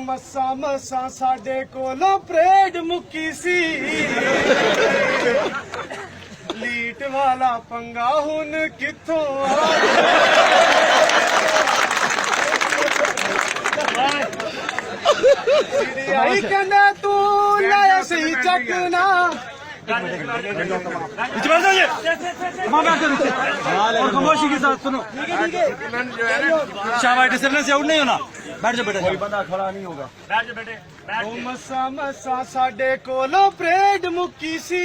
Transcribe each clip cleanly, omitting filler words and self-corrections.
ਮੱਸਾ ਮੱਸਾ ਸਾਡੇ ਕੋਲੋਂ ਪਰੇਡ ਮੁੱਕੀ ਸੀ ਲੀਟ ਵਾਲਾ ਪੰਗਾ ਹੁਣ ਕਿੱਥੋਂ ਆ ਆਈ ਕਹਿੰਦਾ ਤੂੰ ਲਾਇਆ ਸਹੀ ਚੱਕਣਾ और खामोशी के साथ सुनो शाबाश डिसिप्लिन से आउट नहीं होना बैठ जा बेटा कोई बंदा खड़ा नहीं होगा बैठ जा बेटे मसा मसा साडे कोलों परेड मुक्की सी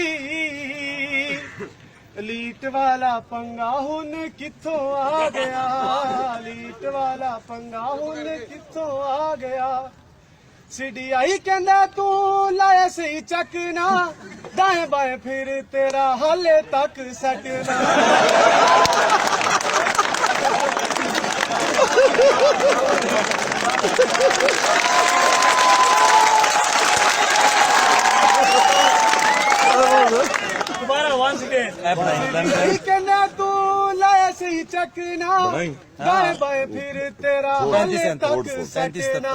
लीट वाला पंगा हुन कित्थों आ गया लीट वाला पंगा हुन कित्थों आ गया सीडीआई कहंदा तू लाया सही चकना दाएं बाएं फिर तेरा हाले तक सटना दोबारा वंस अगेन कहना तू लाया सही चकना दाएं बाएं फिर तेरा हाले तक सटना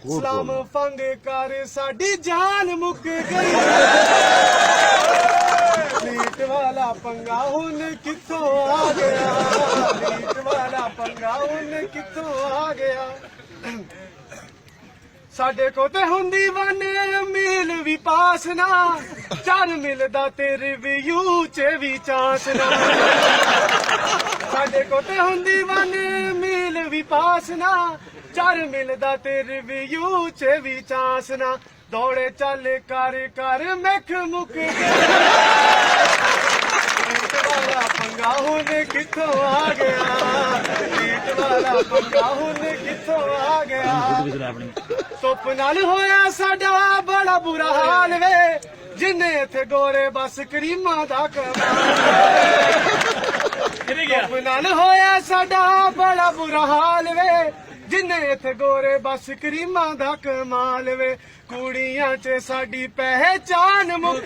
सलाम फंग कर साडी जान मुक गई लीट वाला पंगा हुन कित्थों आ गया लीट वाला पंगा हुन कित्थों आ गया साडे को ते हुंदी वन मील भी पास ना चर मिलदा तेरे व्यू च भी चांस ना साडे को ते हुंदी वन मील भी पास ना चर मिलदा तेरे व्यू च भी चांस ना दौड़े चल कर कर मैख मुक लीट वाला पंगा हुन कित्थों आ गया लीट वाला पंगा हुन कित्थों आ गया धुप नाल होया साडा बड़ा बुरा हाल वे जिन्ने इत्थे गोरे बस करीमा दा कमाल धुप नाल होया साडा बड़ा बुरा हाल वे जिन्ने इत्थे गोरे बस करीमा दा कमाल वे कुड़ियां च साडी पहचान मुक